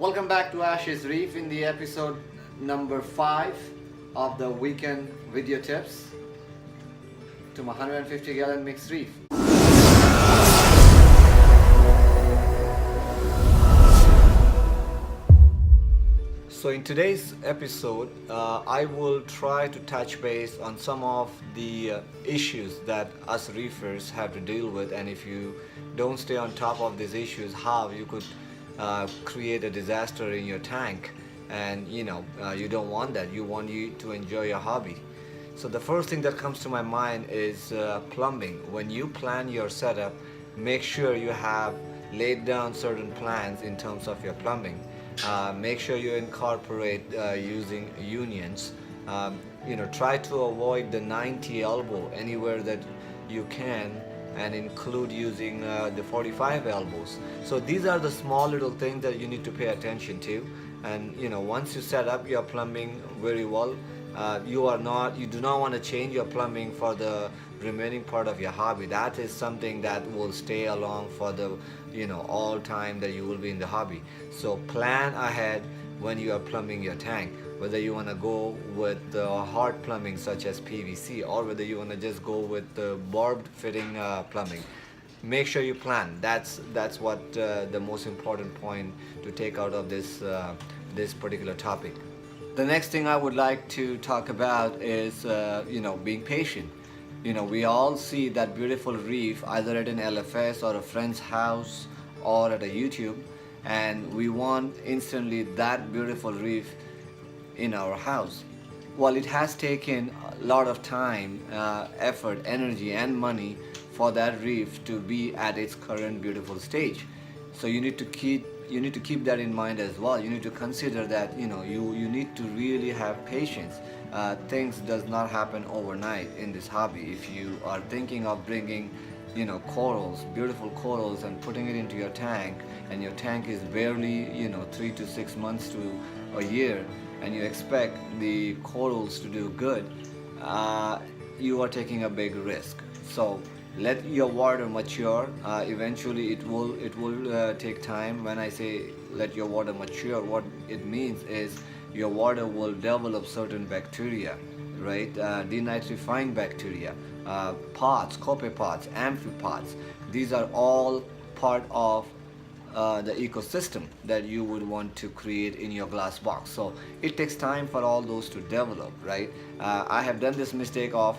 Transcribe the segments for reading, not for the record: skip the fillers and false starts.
Welcome back to Ash's Reef in the episode number 5 of the weekend video tips to my 150 gallon mixed reef. So in today's episode, I will try to touch base on some of the issues that us reefers have to deal with, and if you don't stay on top of these issues, how you could create a disaster in your tank. And you don't want that. You want you to enjoy your hobby. So the first thing that comes to my mind is plumbing. When you plan your setup, make sure you have laid down certain plans in terms of your plumbing. Make sure you incorporate using unions. Try to avoid the 90 elbow anywhere that you can, and include using the 45 elbows. So these are the small little things that you need to pay attention to. And once you set up your plumbing very well, you do not want to change your plumbing for the remaining part of your hobby. That is something that will stay along for the all time that you will be in the hobby. So plan ahead when you are plumbing your tank, whether you want to go with hard plumbing such as PVC, or whether you want to just go with barbed fitting plumbing. Make sure you plan. That's what the most important point to take out of this particular topic. The next thing I would like to talk about is being patient. We all see that beautiful reef either at an LFS or a friend's house or at a YouTube, and we want instantly that beautiful reef in our house. Well, it has taken a lot of time, effort, energy and money for that reef to be at its current beautiful stage. So you need to keep that in mind as well. You need to consider that you need to really have patience. Things does not happen overnight in this hobby. If you are thinking of bringing corals, beautiful corals, and putting it into your tank, and your tank is barely 3 to 6 months to a year, and you expect the corals to do good, you are taking a big risk. So let your water mature. Eventually it will take time. When I say let your water mature, what it means is your water will develop certain bacteria, right? Denitrifying bacteria, pods, copepods, amphipods. These are all part of the ecosystem that you would want to create in your glass box. So it takes time for all those to develop, right? I have done this mistake of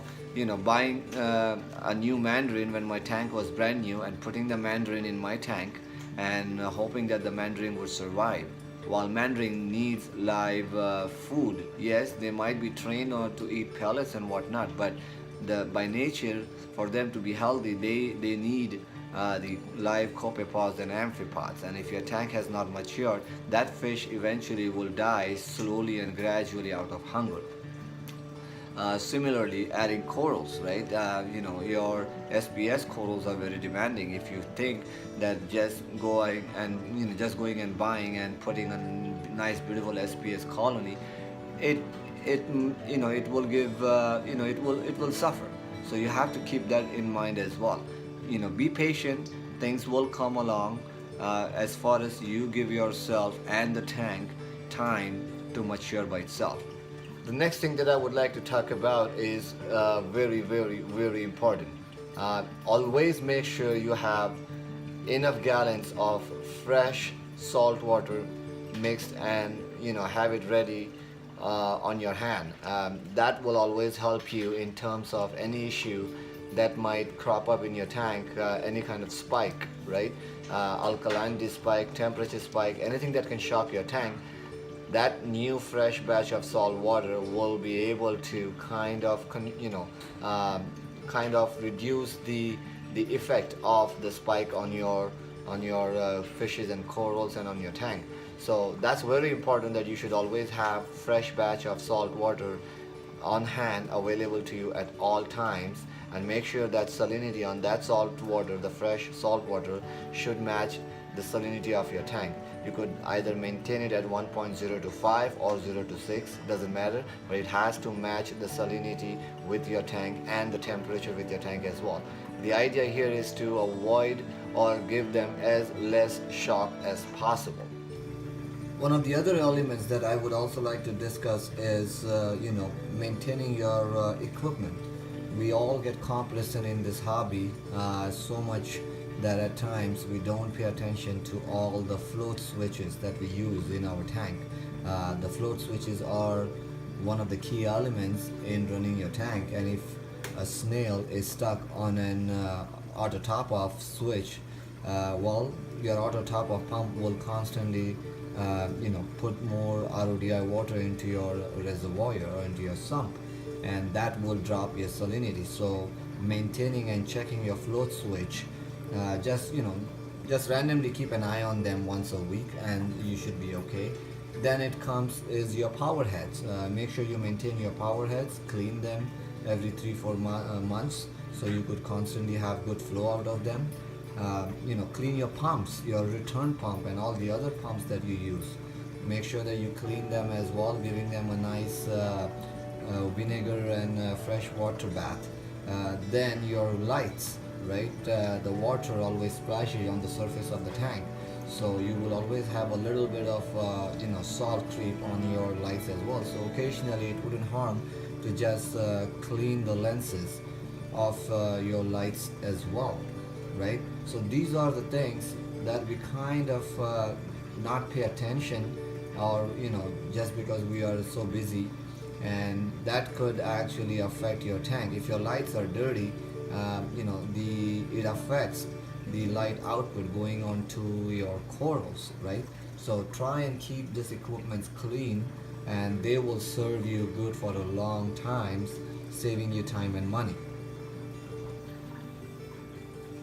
buying a new mandarin when my tank was brand new, and putting the mandarin in my tank and hoping that the mandarin would survive. While mandarin needs live food, yes, they might be trained to eat pellets and whatnot, but by nature, for them to be healthy, they need the live copepods and amphipods. And if your tank has not matured, that fish eventually will die slowly and gradually out of hunger. Similarly, adding corals, right? Your SPS corals are very demanding. If you think that just going and buying and putting a nice, beautiful SPS colony, it will give it will suffer. So you have to keep that in mind as well. Be patient. Things will come along as far as you give yourself and the tank time to mature by itself. The next thing that I would like to talk about is very, very, very important. Always make sure you have enough gallons of fresh salt water mixed, and have it ready on your hand. That will always help you in terms of any issue that might crop up in your tank, any kind of spike, right? Alkalinity spike, temperature spike, anything that can shock your tank. That new fresh batch of salt water will be able to kind of reduce the effect of the spike on your fishes and corals and on your tank. So that's very important, that you should always have fresh batch of salt water on hand available to you at all times, and make sure that salinity on that salt water, the fresh salt water, should match the salinity of your tank. You could either maintain it at 1.0 to 5 or 0 to 6, doesn't matter, but it has to match the salinity with your tank and the temperature with your tank as well. The idea here is to avoid or give them as less shock as possible. One of the other elements that I would also like to discuss is, maintaining your equipment. We all get complacent in this hobby so much that at times we don't pay attention to all the float switches that we use in our tank. The float switches are one of the key elements in running your tank, and if a snail is stuck on an auto top off switch, your auto top off pump will constantly put more RODI water into your reservoir or into your sump, and that will drop your salinity. So maintaining and checking your float switch, just randomly keep an eye on them once a week and you should be okay. Then it comes is your power heads. Make sure you maintain your power heads, clean them every 3-4 months, so you could constantly have good flow out of them. Clean your pumps, your return pump and all the other pumps that you use. Make sure that you clean them as well, giving them a nice vinegar and fresh water bath. Then your lights, right? The water always splashes on the surface of the tank, so you will always have a little bit of salt creep on your lights as well. So occasionally it wouldn't harm to just clean the lenses of your lights as well, right? So these are the things that we kind of not pay attention, or just because we are so busy, and that could actually affect your tank. If your lights are dirty, it affects the light output going on to your corals, right? So try and keep this equipment clean, and they will serve you good for a long time, saving you time and money.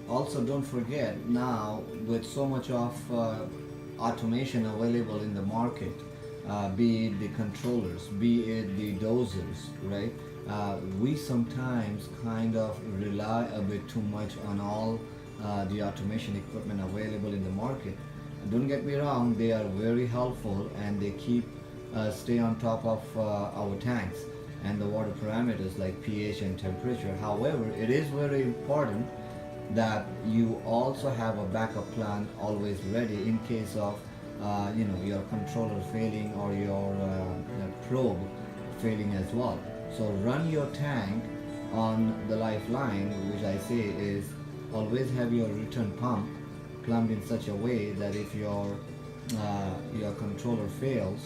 Also, don't forget, now with so much of automation available in the market, be it the controllers, be it the dozers, right? We sometimes kind of rely a bit too much on all the automation equipment available in the market. Don't get me wrong, they are very helpful and they keep stay on top of our tanks and the water parameters like pH and temperature. However, it is very important that you also have a backup plan always ready in case of your controller failing or your probe failing as well. So run your tank on the lifeline, which I say is always have your return pump plumbed in such a way that if your controller fails,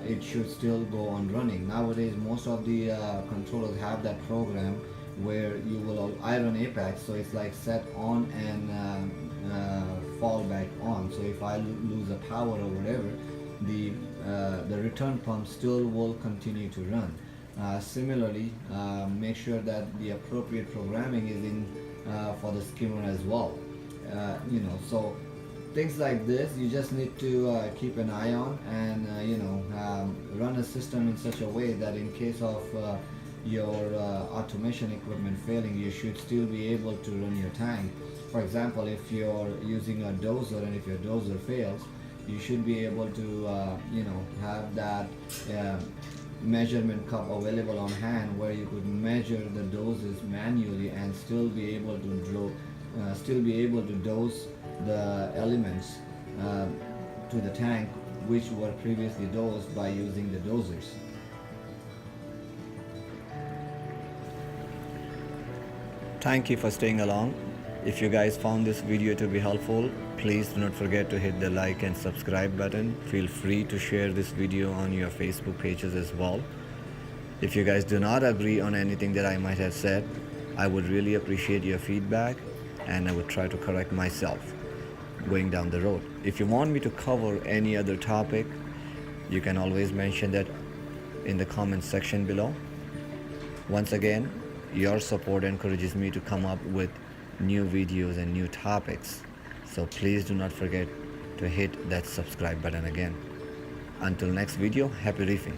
it should still go on running. Nowadays, most of the controllers have that program where you will iron apex, so it's like set on and fall back on. So if I lose the power or whatever, the return pump still will continue to run. Similarly, make sure that the appropriate programming is in for the skimmer as well. So things like this you just need to keep an eye on, and run a system in such a way that in case of your automation equipment failing, you should still be able to run your tank. For example, if you're using a dozer and if your dozer fails, you should be able to have that measurement cup available on hand where you could measure the doses manually and still be able to dose the elements to the tank which were previously dosed by using the dosers. Thank you for staying along. If you guys found this video to be helpful, please do not forget to hit the like and subscribe button. Feel free to share this video on your Facebook pages as well. If you guys do not agree on anything that I might have said, I would really appreciate your feedback, and I would try to correct myself going down the road. If you want me to cover any other topic, you can always mention that in the comments section below. Once again, your support encourages me to come up with new videos and new topics, so please do not forget to hit that subscribe button again. Until next video, happy reefing.